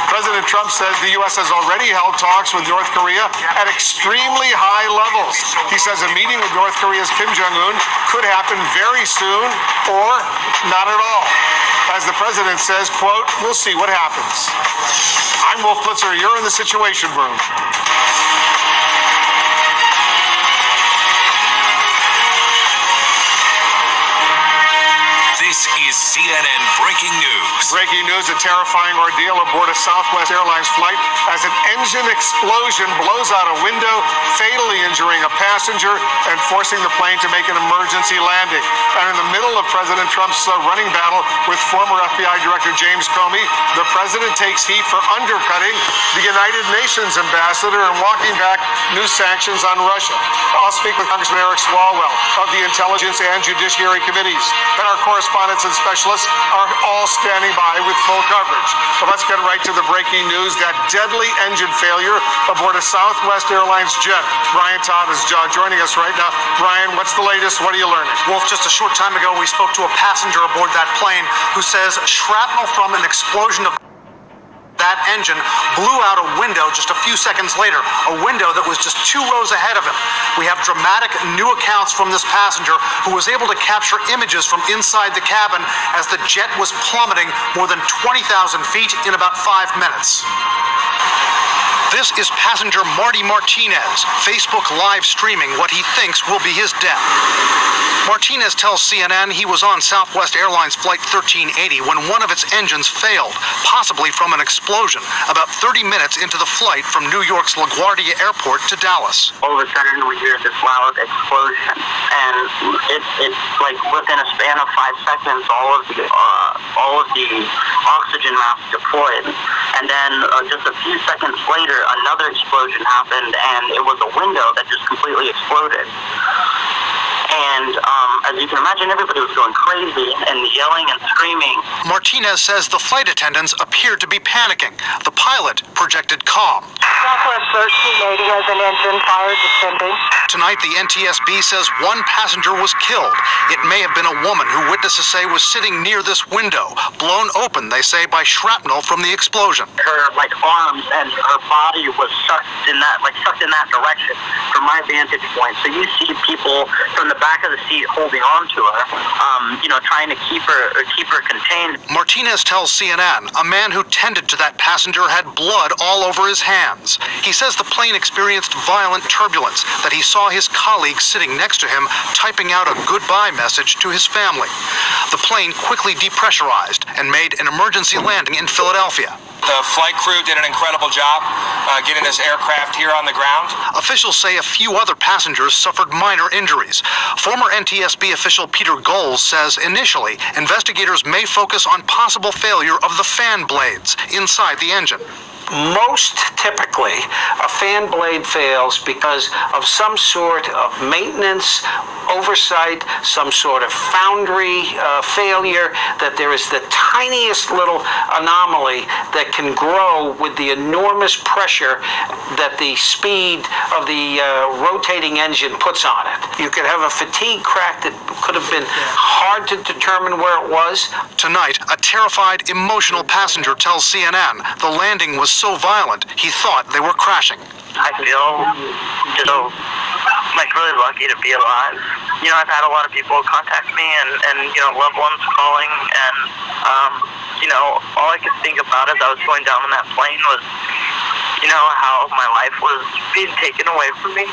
President Trump says the U.S. has already held talks with North Korea at extremely high levels. He says a meeting with North Korea's Kim Jong-un could happen very soon or not at all. As the president says, quote, we'll see what happens. I'm Wolf Blitzer. You're in the Situation Room.
This is CNN Breaking News.
Breaking news, a terrifying ordeal aboard a Southwest Airlines flight as an engine explosion blows out a window, fatally injuring a passenger and forcing the plane to make an emergency landing. And in the middle of President Trump's running battle with former FBI Director James Comey, the president takes heat for undercutting the United Nations ambassador and walking back new sanctions on Russia. I'll speak with Congressman Eric Swalwell of the Intelligence and Judiciary Committees. And our correspondents and specialists are all standing by with full coverage. So let's get right to the breaking news. That deadly
engine failure aboard a Southwest Airlines jet. Ryan Todd is joining us right now. Ryan, what's the latest? What are you learning?
Wolf, just a short time ago, we spoke to a passenger aboard that plane who says shrapnel from an explosion of that engine blew out a window just a few seconds later, a window that was just 2 rows ahead of him. We have dramatic new accounts from this passenger who was able to capture images from inside the cabin as the jet was plummeting more than 20,000 feet in about 5 minutes. This is passenger Marty Martinez, Facebook live streaming what he thinks will be his death. Martinez tells CNN he was on Southwest Airlines Flight 1380 when one of its engines failed, possibly from an explosion, about 30 minutes into the flight from New York's LaGuardia Airport to Dallas.
All of a sudden, we hear this loud explosion, and it's like within a span of 5 seconds, all of the oxygen masks deployed, and then just a few seconds later, another explosion happened, and it was a window that just completely exploded. And as you can imagine, everybody was going crazy and yelling and screaming.
Martinez says the flight attendants appeared to be panicking. The pilot projected calm.
Southwest 1380 has an engine fire descending.
Tonight, the NTSB says one passenger was killed. It may have been a woman who witnesses say was sitting near this window, blown open, they say, by shrapnel from the explosion.
Her arms and her body was sucked in that direction from my vantage point. So you see people from the back of the seat holding on to her, trying to keep her contained.
Martinez tells CNN a man who tended to that passenger had blood all over his hands. He says the plane experienced violent turbulence, that he saw his colleague sitting next to him typing out a goodbye message to his family. The plane quickly depressurized and made an emergency landing in Philadelphia.
The flight crew did an incredible job getting this aircraft here on the ground.
Officials say a few other passengers suffered minor injuries. Former NTSB official Peter Goals says initially, investigators may focus on possible failure of the fan blades inside the engine.
Most typically, a fan blade fails because of some sort of maintenance, oversight, some sort of foundry failure, that there is the tiniest little anomaly that can grow with the enormous pressure that the speed of the rotating engine puts on it. You could have a fatigue crack that could have been hard to determine where it was.
Tonight, a terrified, emotional passenger tells CNN the landing was so violent, he thought they were crashing.
I feel really lucky to be alive. I've had a lot of people contact me and loved ones calling, and all I could think about as I was going down on that plane was, how my life was being taken away from me.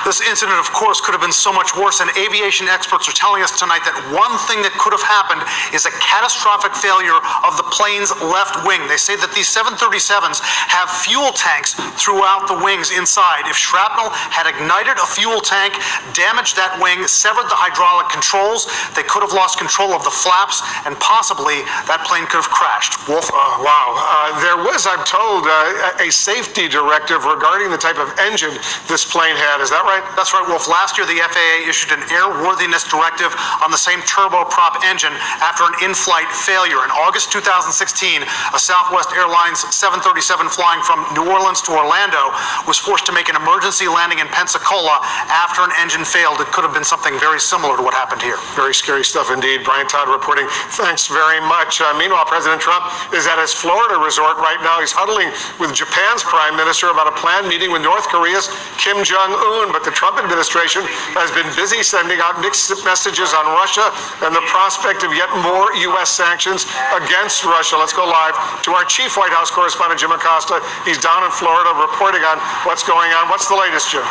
This incident, of course, could have been so much worse, and aviation experts are telling us tonight that one thing that could have happened is a catastrophic failure of the plane's left wing. They say that these 737s have fuel tanks throughout the wings inside. If shrapnel had ignited a fuel tank, damaged that wing, severed the hydraulic controls, they could have lost control of the flaps, and possibly that plane could have crashed. Wolf?
Wow. There was, I'm told, a safety directive regarding the type of engine this plane had. Is that right?
That's right, Wolf. Last year, the FAA issued an airworthiness directive on the same turboprop engine after an in-flight failure. In August 2016, a Southwest Airlines 737 flying from New Orleans to Orlando was forced to make an emergency landing in Pensacola after an engine failed. It could have been something very similar to what happened here.
Very scary stuff indeed. Brian Todd reporting. Thanks very much. Meanwhile, President Trump is at his Florida resort right now. He's huddling with Japan's Prime Minister about a planned meeting with North Korea's Kim Jong-un, but the Trump administration has been busy sending out mixed messages on Russia and the prospect of yet more U.S. sanctions against Russia. Let's go live to our chief White House correspondent, Jim Acosta. He's down in Florida reporting on what's going on. What's the latest, Jim?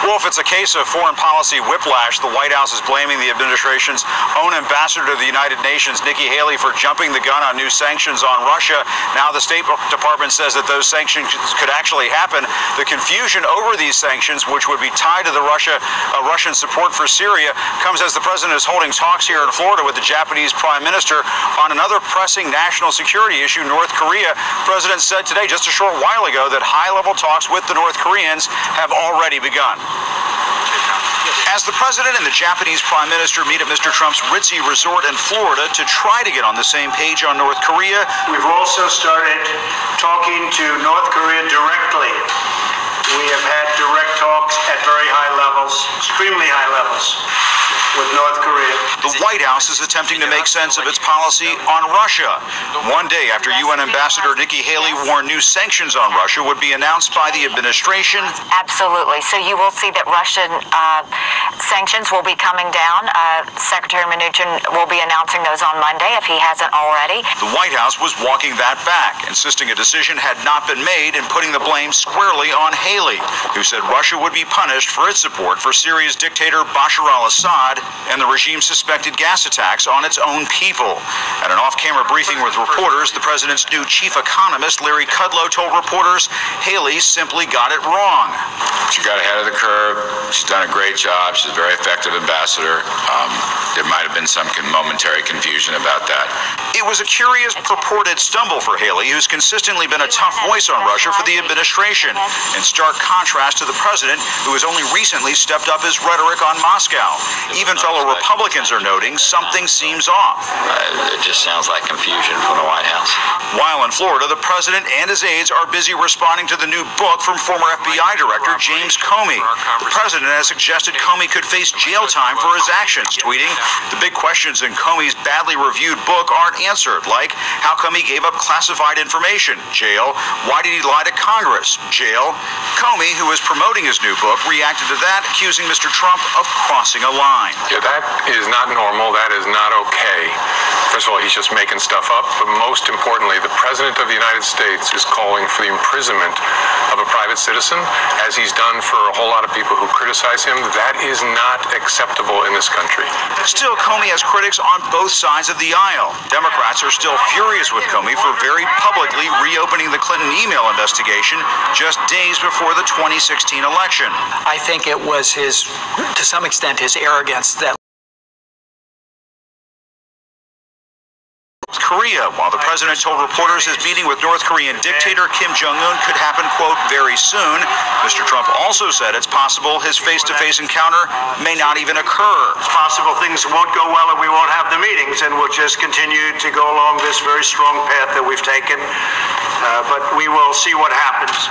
Wolf, it's a case of foreign policy whiplash. The White House is blaming the administration's own ambassador to the United Nations, Nikki Haley, for jumping the gun on new sanctions on Russia. Now the State Department says that those sanctions could actually happen. The confusion over these sanctions, which would be tied to the Russian support for Syria, comes as the president is holding talks here in Florida with the Japanese Prime Minister on another pressing national security issue, North Korea. The president said today, just a short while ago, that high-level talks with the North Koreans have already begun. As the president and the Japanese prime minister meet at Mr. Trump's ritzy resort in Florida to try to get on the same page on North Korea,
we've also started talking to North Korea directly. We have had direct talks at very high levels, extremely high levels, with North Korea.
The White House is attempting to make sense of its policy on Russia. One day after UN Ambassador Nikki Haley warned new sanctions on Russia would be announced by the administration.
Absolutely. So you will see that Russian sanctions will be coming down. Secretary Mnuchin will be announcing those on Monday if he hasn't already.
The White House was walking that back, insisting a decision had not been made and putting the blame squarely on Haley, who said Russia would be punished for its support for Syria's dictator Bashar al-Assad and the regime's suspected gas attacks on its own people. At an off-camera briefing with reporters, the president's new chief economist, Larry Kudlow, told reporters Haley simply got it wrong.
She got ahead of the curve. She's done a great job. She's a very effective ambassador. There might have been some momentary confusion about that.
It was a curious purported stumble for Haley, who's consistently been a tough voice on Russia for the administration, in stark contrast to the president, who has only recently stepped up his rhetoric on Moscow. Even fellow Republicans are noting something seems off.
It just sounds like confusion from the White House.
While in Florida, the president and his aides are busy responding to the new book from former FBI Director James Comey. The president has suggested Comey could face jail time for his actions, tweeting, "The big questions in Comey's badly reviewed book aren't answered, like how come he gave up classified information? Jail. Why did he lie to Congress? Jail." Comey, who is promoting his new book, reacted to that, accusing Mr. Trump of crossing a line.
Yeah, that is not normal. That is not okay. First of all, he's just making stuff up. But most importantly, the President of the United States is calling for the imprisonment of a private citizen, as he's done for a whole lot of people who criticize him. That is not acceptable in this country.
Still, Comey has critics on both sides of the aisle. Democrats are still furious with Comey for very publicly reopening the Clinton email investigation just days before the 2016 election.
I think it was to some extent, his arrogance that
Korea, while the president told reporters his meeting with North Korean dictator Kim Jong-un could happen, quote, very soon, Mr. Trump also said it's possible his face-to-face encounter may not even occur.
It's possible things won't go well and we won't have the meetings, and we'll just continue to go along this very strong path that we've taken. But we will see what happens.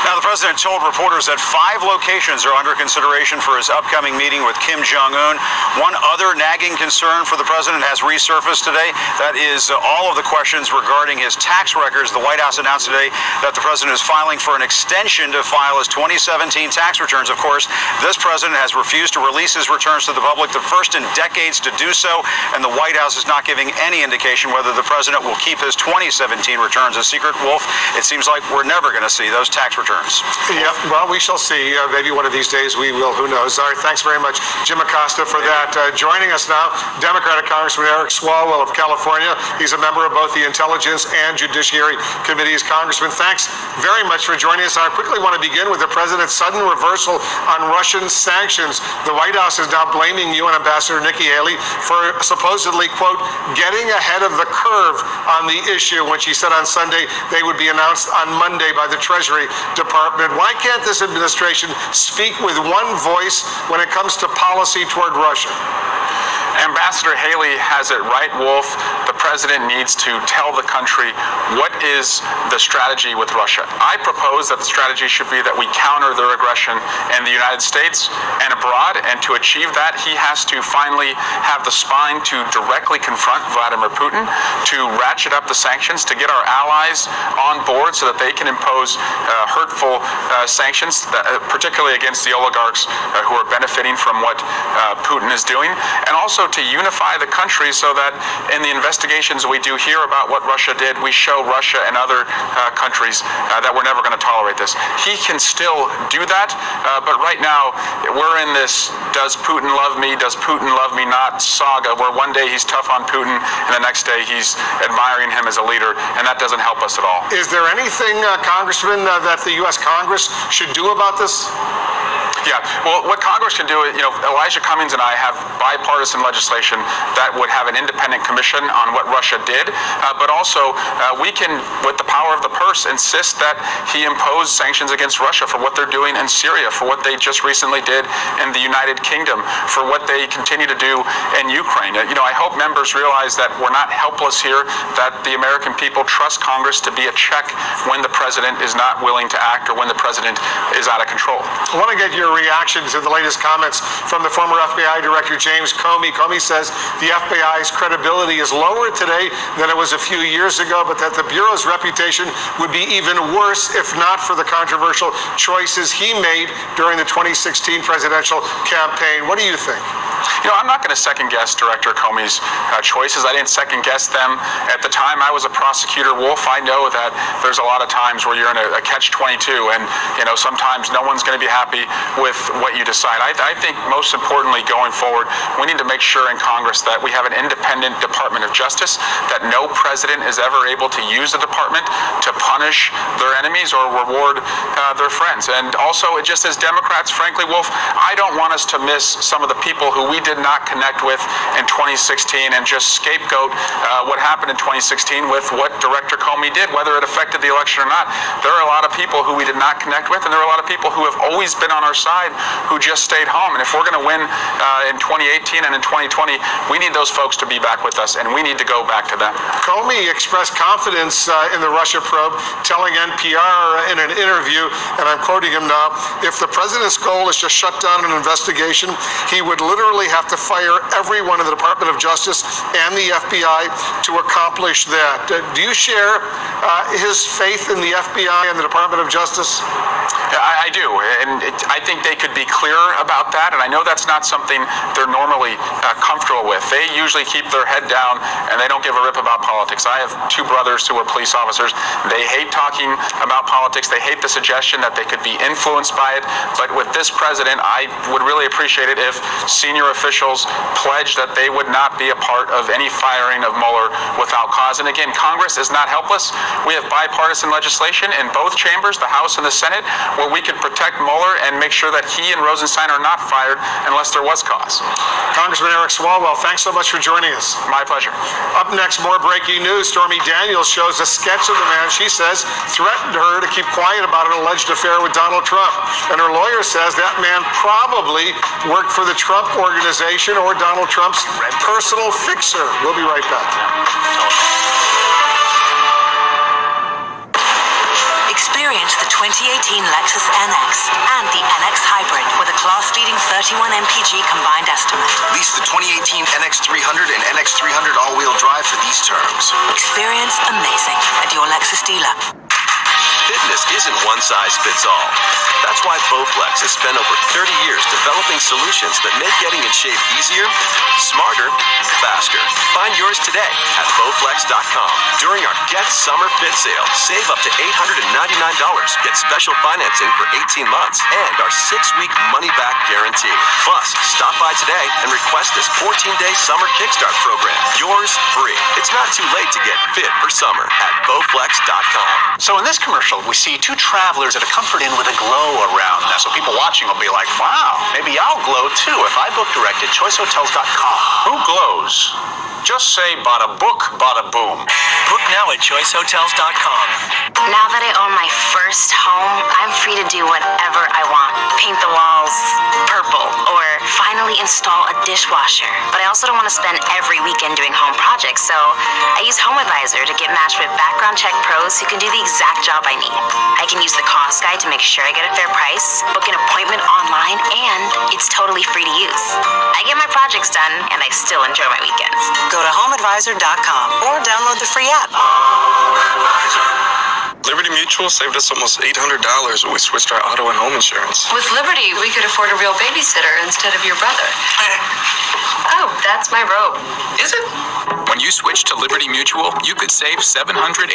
Now, the president told reporters that 5 locations are under consideration for his upcoming meeting with Kim Jong-un. One other nagging concern for the president has resurfaced today. That is all of the questions regarding his tax records. The White House announced today that the president is filing for an extension to file his 2017 tax returns. Of course, this president has refused to release his returns to the public, the first in decades to do so, and the White House is not giving any indication whether the president will keep his 2017 returns a secret. Wolf, it seems like we're never going to see those tax returns.
Yeah, well, we shall see. Maybe one of these days we will. Who knows? All right, thanks very much, Jim Acosta, for that. Joining us now, Democratic Congressman Eric Swalwell of California. He's a member of both the Intelligence and Judiciary Committees. Congressman, thanks very much for joining us. I quickly want to begin with the president's sudden reversal on Russian sanctions. The White House is now blaming UN Ambassador Nikki Haley for supposedly, quote, getting ahead of the curve on the issue when she said on Sunday they would be announced on Monday by the Treasury Department. Why can't this administration speak with one voice when it comes to policy toward Russia?
Ambassador Haley has it right, Wolf. The president needs to tell the country what is the strategy with Russia. I propose that the strategy should be that we counter their aggression in the United States and abroad, and to achieve that, he has to finally have the spine to directly confront Vladimir Putin, to ratchet up the sanctions, to get our allies on board so that they can impose hurtful sanctions, particularly against the oligarchs who are benefiting from what Putin is doing, and also to unify the country so that in the investigations we do here about what Russia did, we show Russia and other countries that we're never going to tolerate this. He can still do that, but right now we're in this does Putin love me, does Putin love me not saga, where one day he's tough on Putin and the next day he's admiring him as a leader, and that doesn't help us at all.
Is there anything, Congressman, that the U.S. Congress should do about this?
Yeah, well, what Congress can do, Elijah Cummings and I have bipartisan legislation that would have an independent commission on what Russia did, but also we can, with the power of the purse, insist that he impose sanctions against Russia for what they're doing in Syria, for what they just recently did in the United Kingdom, for what they continue to do in Ukraine. I hope members realize that we're not helpless here, that the American people trust Congress to be a check when the president is not willing to act or when the president is out of control.
I want to get your reaction to the latest comments from the former FBI Director James Comey. Comey says the FBI's credibility is lower today than it was a few years ago, but that the Bureau's reputation would be even worse if not for the controversial choices he made during the 2016 presidential campaign. What do you think?
I'm not going to second-guess Director Comey's choices. I didn't second-guess them at the time I was a prosecutor, Wolf. I know that there's a lot of times where you're in a catch-22, and sometimes no one's going to be happy with what you decide. I think most importantly going forward, we need to make sure in Congress that we have an independent Department of Justice, that no president is ever able to use the department to punish their enemies or reward their friends. And also, just as Democrats, frankly, Wolf, I don't want us to miss some of the people who we did not connect with in 2016 and just scapegoat what happened in 2016 with what Director Comey did, whether it affected the election or not. There are a lot of people who we did not connect with, and there are a lot of people who have always been on our side who just stayed home. And if we're going to win in 2018 and in 2020, we need those folks to be back with us, and we need to go back to them.
Comey expressed confidence in the Russia probe, telling NPR in an interview, and I'm quoting him now, if the president's goal is to shut down an investigation, he would literally have to fire everyone in the Department of Justice and the FBI to accomplish that. Do you share his faith in the FBI and the Department of Justice?
I do, and I think they could be clearer about that, and I know that's not something they're normally comfortable with. They usually keep their head down, and they don't give a rip about politics. I have two brothers who are police officers. They hate talking about politics. They hate the suggestion that they could be influenced by it, but with this president, I would really appreciate it if senior officials pledged that they would not be a part of any firing of Mueller without cause. And again, Congress is not helpless. We have bipartisan legislation in both chambers, the House and the Senate, where we could protect Mueller and make sure that he and Rosenstein are not fired unless there was cause.
Congressman Eric Swalwell, thanks so much for joining us.
My pleasure.
Up next, more breaking news. Stormy Daniel shows a sketch of the man she says threatened her to keep quiet about an alleged affair with Donald Trump. And her lawyer says that man probably worked for the Trump organization or Donald Trump's personal fixer. We'll be right back.
Experience the 2018 Lexus NX and the NX Hybrid with a class-leading 31 mpg combined estimate.
Lease the 2018 NX 300 and NX 300 all-wheel drive for these terms.
Experience amazing at your Lexus dealer.
Fitness isn't one size fits all. That's why Bowflex has spent over 30 years developing solutions that make getting in shape easier, smarter, faster. Find yours today at Bowflex.com. During our Get Summer Fit Sale, save up to $899, get special financing for 18 months, and our 6-week money-back guarantee. Plus, stop by today and request this 14-day summer kickstart program. Yours free. It's not too late to get fit for summer at Bowflex.com.
So in this commercial, we see two travelers at a Comfort Inn with a glow around them. So people watching will be like, wow, maybe I'll glow too if I book direct at choicehotels.com.
Who glows? Just say bada book, bada boom.
Book now at choicehotels.com.
Now that I own my first home, I'm free to do whatever I want. Paint the walls purple or finally install a dishwasher. But I also don't want to spend every weekend doing home projects, so I use HomeAdvisor to get matched with background check pros who can do the exact job I need. I can use the cost guide to make sure I get a fair price, book an appointment online, and it's totally free to use. I get my projects done, and I still enjoy my weekends.
Go to homeadvisor.com or download the free app.
Liberty Mutual saved us almost $800 when we switched our auto and home insurance.
With Liberty, we could afford a real babysitter instead of your brother. Oh, that's my robe.
Is it?
When you switch to Liberty Mutual, you could save $782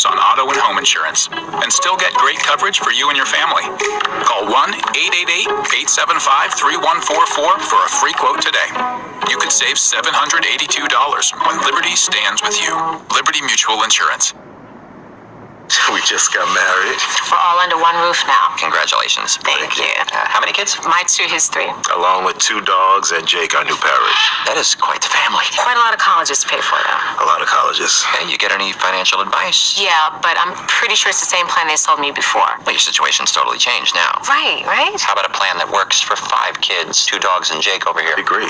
on auto and home insurance and still get great coverage for you and your family. Call 1-888-875-3144 for a free quote today. You could save $782 when Liberty stands with you. Liberty Mutual Insurance.
We just got married.
We're all under one roof now.
Congratulations.
Thank you.
How many kids?
My 2, his 3.
Along with 2 dogs and Jake, our new parish. That is quite the family.
Quite a lot of colleges to pay for, though.
A lot of colleges. Hey, you get any financial advice?
Yeah, but I'm pretty sure it's the same plan they sold me before.
Well, your situation's totally changed now.
Right?
How about a plan that works for 5 kids, 2 dogs, and Jake over here? Great.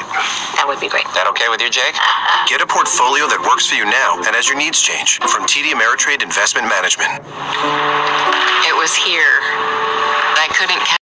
That would be great.
That okay with you, Jake?
Get a portfolio that works for you now and as your needs change from TD Ameritrade Investment Management.
It was here. I couldn't